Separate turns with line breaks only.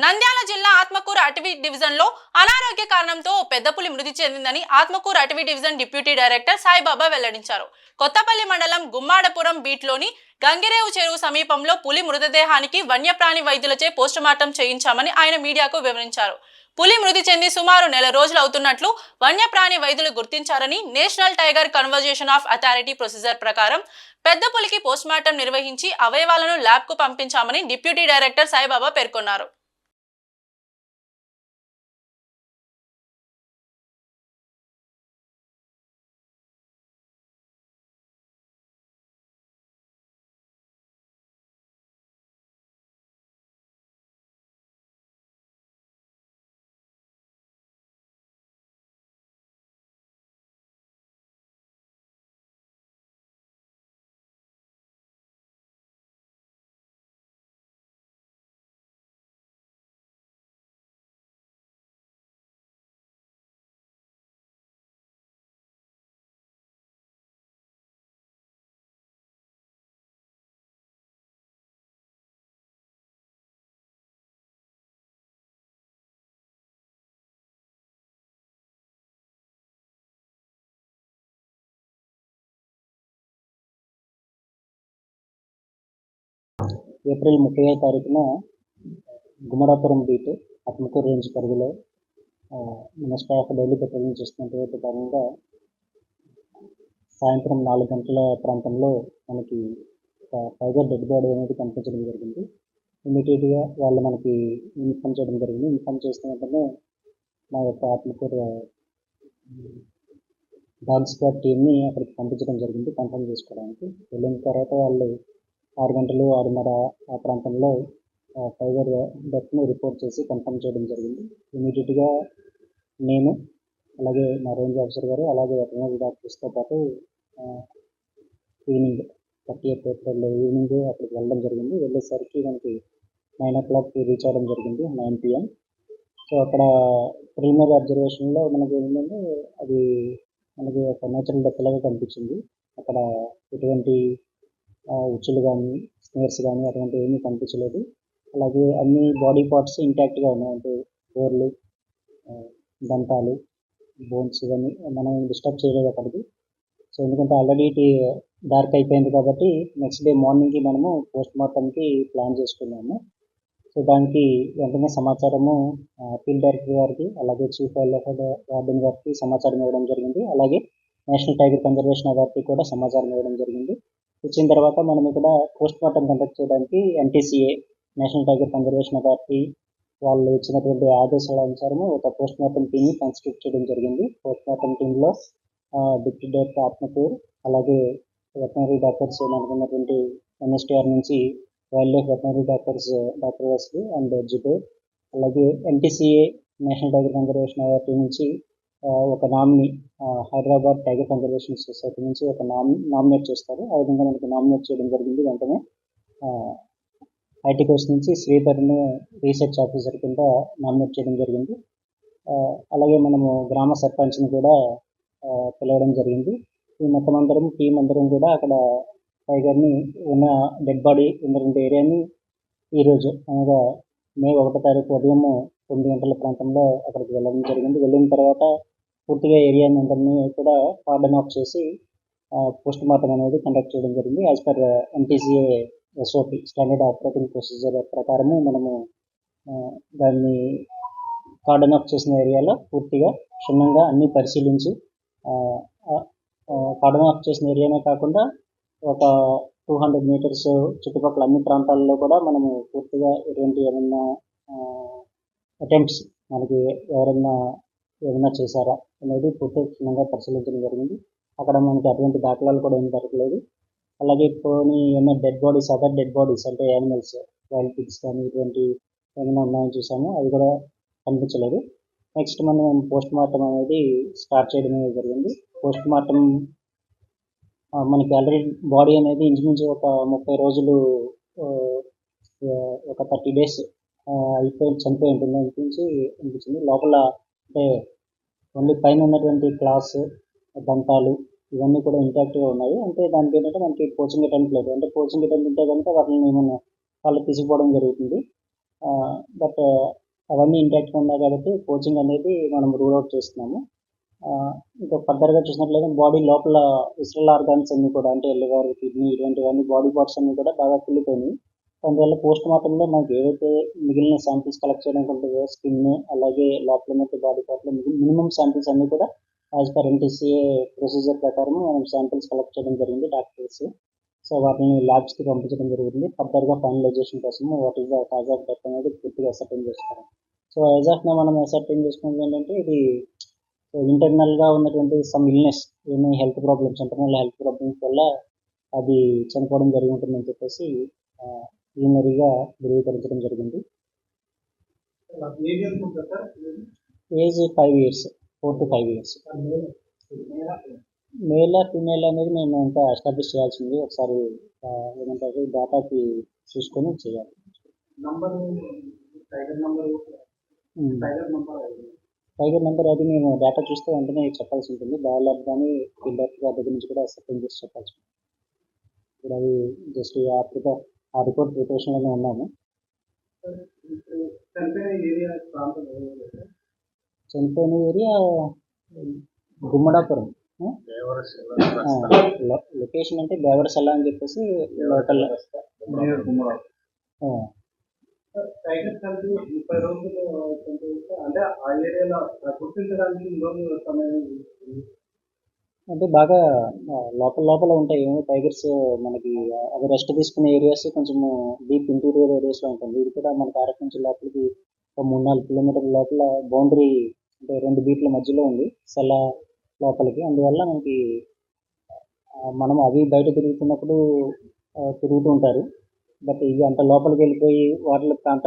నంద్యాల జిల్లా ఆత్మకూరు అటవీ డివిజన్లో అనారోగ్య కారణంతో పెద్ద పులి మృతి చెందిందని ఆత్మకూరు అటవీ డివిజన్ డిప్యూటీ డైరెక్టర్ సాయిబాబా వెల్లడించారు. కొత్తపల్లి మండలం గుమ్మాడపురం బీట్లోని గంగిరేవు చెరువు సమీపంలో పులి మృతదేహానికి వన్యప్రాణి వైద్యులచే పోస్టుమార్టం చేయించామని ఆయన మీడియాకు వివరించారు. పులి మృతి చెంది సుమారు నెల రోజులు అవుతున్నట్లు వన్యప్రాణి వైద్యులు గుర్తించారని national tiger conversation of authority procedure ప్రకారం పెద్ద పులికి పోస్టుమార్టం నిర్వహించి అవయవాలను ల్యాబ్కు పంపించామని డిప్యూటీ డైరెక్టర్ సాయిబాబా పేర్కొన్నారు.
ఏప్రిల్ 30వ తారీఖున గుమ్మడాపురం బీట్ ఆత్మకూరు రేంజ్ పరిధిలో మన స్టాఫ్ డైలీ పెట్రోలింగ్ చేస్తున్నటువంటి భాగంగా సాయంత్రం 4 గంటల ప్రాంతంలో మనకి టైగర్ డెడ్ బాడీ అనేది కనిపించడం జరిగింది. ఇమీడియట్గా వాళ్ళు మనకి ఇన్ఫార్మ్ చేయడం జరిగింది. ఇన్ఫార్మ్ చేసిన వెంటనే మా యొక్క ఆత్మకూరు డాగ్ స్క్వాడ్ టీమ్ని అక్కడికి పంపించడం జరిగింది కన్ఫర్మ్ చేసుకోవడానికి. వెళ్ళిన తర్వాత వాళ్ళు 6 గంటలు 6:30 ఆ ప్రాంతంలో టైగర్ డెత్ని రిపోర్ట్ చేసి కన్ఫర్మ్ చేయడం జరిగింది. ఇమీడియట్గా నేను అలాగే మా రేంజ్ ఆఫీసర్ గారు అలాగే వెటర్నరీ డాక్టర్స్తో పాటు ఈవినింగ్ 30th ఏప్రిల్ ఈవినింగ్ అక్కడికి వెళ్ళడం జరిగింది. వెళ్ళేసరికి మనకి 9 o'clockకి రీచ్ అవ్వడం జరిగింది, 9 PM. సో అక్కడ ప్రిలిమినరీ అబ్జర్వేషన్లో మనకి ఏంటంటే అది మనకి ఒక నేచురల్ డెత్ లాగా కనిపించింది. అక్కడ ఎటువంటి ఉచ్చులు కానీ స్నేర్స్ కానీ అటువంటివి ఏమీ కనిపించలేదు. అలాగే అన్ని బాడీ పార్ట్స్ ఇంటాక్ట్గా ఉన్నాయి. అంటే గోర్లు, దంతాలు, బోన్స్ ఇవన్నీ మనం డిస్టర్బ్ చేయలేదు అక్కడికి. సో ఎందుకంటే ఆల్రెడీ డార్క్ అయిపోయింది కాబట్టి నెక్స్ట్ డే మార్నింగ్కి మనము పోస్ట్ మార్టంకి ప్లాన్ చేసుకున్నాము. సో దానికి వెంటనే సమాచారము ఫీల్డ్ డైరెక్టర్ గారికి అలాగే చీఫ్ వైల్డ్ వార్డెన్ గారికి సమాచారం ఇవ్వడం జరిగింది. అలాగే నేషనల్ టైగర్ కన్జర్వేషన్ అథారిటీ కూడా సమాచారం ఇవ్వడం జరిగింది. ఇచ్చిన తర్వాత మనం ఇక్కడ పోస్ట్ మార్టం కండక్ట్ చేయడానికి NTCA national tiger conservation authority వాళ్ళు ఇచ్చినటువంటి ఆదేశాల అనుసారము ఒక పోస్ట్ మార్టం టీమ్ని కాన్స్టిట్యూట్ చేయడం జరిగింది. పోస్ట్ మార్టం టీంలో డిప్యూటీ డైరెక్టర్ ఆత్మకూరు అలాగే వెటనరీ డాక్టర్స్ మనకున్నటువంటి NSTR నుంచి wild life veterinary doctors doctor Wesley and Zubair, అలాగే NTCA national tiger conservation authority నుంచి ఒక nominee Hyderabad tiger conservation society నుంచి ఒక నామినేట్ చేస్తారు. ఆ విధంగా మనకి నామినేట్ చేయడం జరిగింది. వెంటనే IT కోర్స్ నుంచి శ్రీధర్ని రీసెర్చ్ ఆఫీసర్ కింద నామినేట్ చేయడం జరిగింది. అలాగే మనము గ్రామ సర్పంచ్ని కూడా పిలవడం జరిగింది. ఈ మొత్తం అందరం టీం అందరం కూడా అక్కడ టైగర్ని ఉన్న డెడ్ బాడీ ఉన్నటువంటి ఏరియాని ఈరోజు అనగా మే 1వ తారీఖు ఉదయం 9 గంటల ప్రాంతంలో అక్కడికి వెళ్ళడం జరిగింది. వెళ్ళిన తర్వాత పూర్తిగా ఏరియాని అందరినీ కూడా కార్డన్ ఆఫ్ చేసి పోస్ట్ మార్టం అనేది కండక్ట్ చేయడం జరిగింది. As per NTCA SOP standard operating procedure ప్రకారము మనము దాన్ని కార్డన్ ఆఫ్ చేసిన ఏరియాలో పూర్తిగా క్షుణ్ణంగా అన్నీ పరిశీలించి కార్డన్ ఆఫ్ చేసిన ఏరియానే కాకుండా ఒక 200 meters చుట్టుపక్కల అన్ని ప్రాంతాల్లో కూడా మనము పూర్తిగా ఎటువంటి ఏమన్నా అటెంప్ట్స్ మనకి ఎవరైనా ఏమైనా చేశారా అనేది పూర్తిగా క్షుణ్ణంగా పరిశీలించడం జరిగింది. అక్కడ మనకి అటువంటి దాఖలాలు కూడా ఏం దొరకలేదు. అలాగే పోనీ ఏమైనా dead bodies other dead bodies అంటే యానిమల్స్ వైల్డ్ పిగ్స్ కానీ ఇటువంటి ఏమైనా ఉన్నాయని చూసాము, అవి కూడా కనిపించలేదు. నెక్స్ట్ మనం పోస్ట్ మార్టం అనేది స్టార్ట్ చేయడం అనేది జరిగింది. పోస్ట్ మార్టం మనకి ఆల్రెడీ బాడీ అనేది ఇంచుమించు ఒక 30 రోజులు ఒక 30 days అయిపోయి చనిపోయి ఉంటుంది అనిపించింది. లోపల అంటే ఓన్లీ పైన ఉన్నటువంటి క్లాస్, దంతాలు ఇవన్నీ కూడా ఇంటాక్ట్గా ఉన్నాయి. అంటే దానికి ఏంటంటే మనకి పోచింగ్ అటెంప్ట్ లేదు. అంటే పోచింగ్ అటెంప్ట్ ఉంటే కనుక వాటిని ఏమన్నా వాళ్ళు తీసుకుపోవడం జరుగుతుంది. బట్ అవన్నీ ఇంటాక్ట్గా ఉన్నాయి కాబట్టి కోచింగ్ అనేది మనం రూల్ అవుట్ చేస్తున్నాము. ఇంకా ఫర్దర్గా చూసినట్లయితే బాడీ లోపల విసరల్ ఆర్గాన్స్ అన్నీ కూడా అంటే లివర్, కిడ్నీ ఇటువంటివన్నీ బాడీ పార్ట్స్ అన్నీ కూడా బాగా కుళ్ళిపోయినాయి. అందువల్ల పోస్ట్ మార్టంలో మనకి ఏవైతే మిగిలిన శాంపిల్స్ కలెక్ట్ చేయడానికి ఉంటుందో స్కిన్ అలాగే లోపల ఉన్న బాడీ పార్ట్లో మినిమం శాంపిల్స్ అన్నీ కూడా యాజ్ పర్ ఎన్టీసీఏ ప్రొసీజర్ ప్రకారం మనం శాంపిల్స్ కలెక్ట్ చేయడం జరిగింది డాక్టర్స్. సో వాటిని ల్యాబ్స్కి పంపించడం జరుగుతుంది. ఫర్దర్గా ఫైనలైజేషన్ కోసం what is the cause of death అనేది పూర్తిగా అసర్టైన్ చేస్తారు. సో యాజ్ ఆఫ్ నౌ మనం అసర్టైన్ చేసుకున్నది ఏంటంటే ఇది ఇంటర్నల్గా ఉన్నటువంటి సమ్ ఇల్నెస్, ఏమైనా health problems, internal health problems వల్ల అది చనిపోవడం జరిగి ఉంటుందని చెప్పేసి ప్రిలిమినరీగా ధృవీకరించడం జరిగింది. Age 5 years, 4 to 5 years. Male female అనేది మేము ఇంకా ఎస్టాబ్లిష్ చేయాల్సింది. ఒకసారి ఏమంటారు డేటాకి చూసుకొని చేయాలి. టైగర్ నెంబర్ అది మేము డేటా చూస్తే వెంటనే చెప్పాల్సి ఉంటుంది. బయోలాబ్ కానీ ఫీల్డర్ దగ్గర నుంచి కూడా అసెప్టెన్ చేసి చెప్పాల్సి ఉంటుంది. ఇప్పుడు అది జస్ట్ ఆ రిపోర్ట్ ప్రిపరేషన్లోనే ఉన్నాము. చనిపోయిన ఏరియా గుమ్మడాపురం. లొకేషన్ అంటే దేవరసల అని చెప్పేసి లోకల్.
టైగర్ కలిపి 30 రోజులు అంటే ఆ ఏరియాలో గుర్తించడానికి
అంటే బాగా లోపల ఉంటాయి టైగర్స్. మనకి అవి రెస్ట్ తీసుకునే ఏరియాస్ కొంచెము డీప్ ఇంటీరియర్ ఏరియాస్లో ఉంటుంది. ఇది కూడా మనకి అరకు నుంచి లోపలికి ఒక 3-4 కిలోమీటర్ల లోపల బౌండరీ అంటే 2 బీట్ల మధ్యలో ఉంది సెల లోపలికి. అందువల్ల మనకి మనం అవి బయట తిరుగుతున్నప్పుడు తిరుగుతూ ఉంటారు. బట్ ఇవి అంత లోపలికి వెళ్ళిపోయి వాటి ప్రాంతాలు